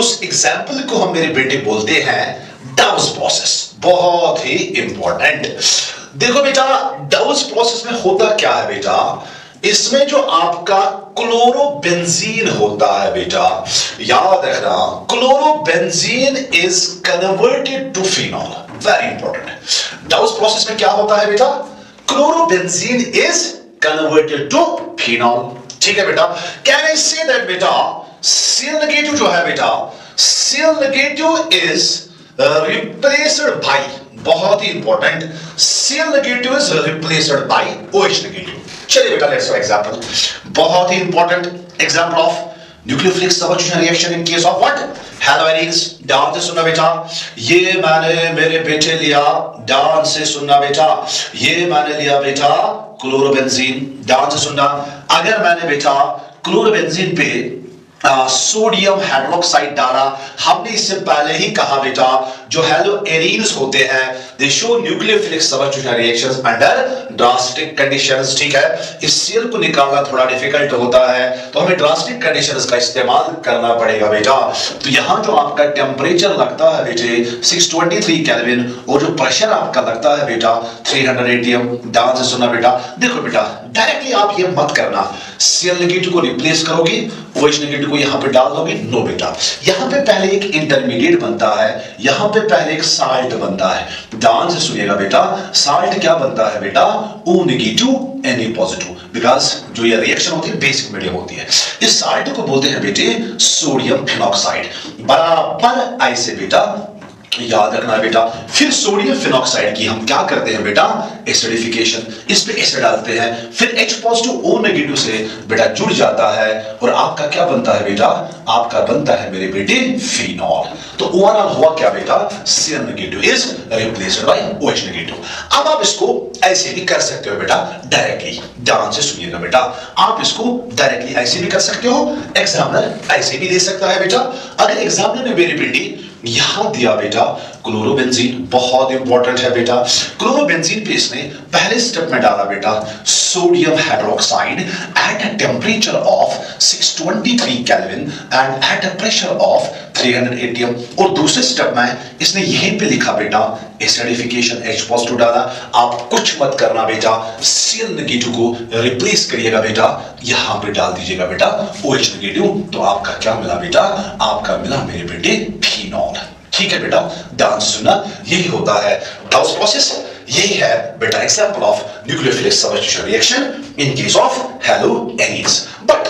उस एग्जाम्पल को हम मेरे बेटे बोलते हैं डाउस प्रोसेस। बहुत ही इंपॉर्टेंट। देखो बेटा, डाउस प्रोसेस में होता क्या है बेटा, इसमें जो आपका क्लोरोबेंजीन होता है बेटा, याद रखना, chlorobenzene is converted to phenol. Very important. Dow's process में क्या होता है बेटा, chlorobenzene is converted to phenol. ठीक है बेटा। कैन आई से दैट बेटा, Cl नेगेटिव जो है बेटा, Cl negative is replaced by, बहुत ही important, Cl negative is replaced by OH negative. चलिए बेटा, लेट्स एग्जांपल, बहुत ही important example of nucleophilic substitution reaction in case of what, haloarenes. ध्यान से सुनना बेटा, ये मैंने मेरे बेटे लिया, ध्यान से सुनना बेटा, ये मैंने लिया बेटा क्लोरोबेंजीन। ध्यान से सुनना, अगर मैंने बेटा क्लोरोबेंजीन पे सोडियम हाइड्रोक्साइड डाला, हमने इससे पहले ही कहा बेटा जो हैलोएरिन्स होते हैं दे show nucleophilic substitution reactions under drastic conditions. ठीक है, इस Cl को निकालना थोड़ा डिफिकल्ट होता है, तो हमें ड्रास्टिक कंडीशंस का इस्तेमाल करना पड़ेगा बेटा। तो यहां जो आपका टेंपरेचर लगता है बेटे 623 केल्विन, और जो प्रेशर आपका लगता है बेटा 300 atm। ध्यान से सुनना बेटा, देखो बेटा डायरेक्टली आप ये मत करना, Cl नेगेटिव को रिप्लेस करोगे OH नेगेटिव को यहां पे डाल दोगे, नो बेटा, यहां पे पहले एक इंटरमीडिएट बनता है, यहां पे पहले एक साल्ट बनता है। ध्यान से सुनिएगा बेटा, साल्ट क्या बनता है बेटा, O negative Na positive, because जो ये रिएक्शन होती है बेसिक मीडियम होती है। इस साल्ट को बोलते हैं बेटे सोडियम फिनॉक्साइड। बराबर ऐसे बेटा याद रखना है बेटा। फिर सोडियम फिनॉक्साइड की हम क्या करते हैं बेटा, एसिडिफिकेशन, इस पे एसिड डालते हैं, फिर H पॉजिटिव O नेगेटिव से बेटा जुड़ जाता है, और आपका क्या बनता है बेटा, आपका बनता है मेरे बेटे फिनॉल। तो ओवरऑल हुआ क्या बेटा, Cl negative is replaced by OH negative. अब आप इसको ऐसे भी कर सकते हो बेटा डायरेक्टली। ध्यान से सुनिएगा बेटा, आप इसको डायरेक्टली ऐसे भी कर सकते हो, एग्जामिनर ऐसे भी दे सकता है बेटा। अगर एग्जामिनर ने मेरे बेटे यहां दिया बेटा क्लोरोबेंजीन, बहुत इंपॉर्टेंट है बेटा, क्लोरोबेंजीन पे इसने पहले स्टेप में डाला बेटा sodium hydroxide at a temperature of 623 kelvin and at a pressure of 300 atm, और दूसरे स्टेप में इसने यहीं पे लिखा बेटा एसिडिफिकेशन, H पॉजिटिव डाला। आप कुछ मत करना बेटा, Cl नेगेटिव को रिप्लेस करिएगा बेटा, यहां पे डाल दीजिएगा बेटा OH नेगेटिव, तो आपका क्या मिला बेटा, आपका मिला मेरे बेटे फिनॉल। ठीक है बेटा, ध्यान से सुनना, यही होता है डाउस प्रोसेस, यही है बेटा example of nucleophilic substitution reaction in case of haloarenes. But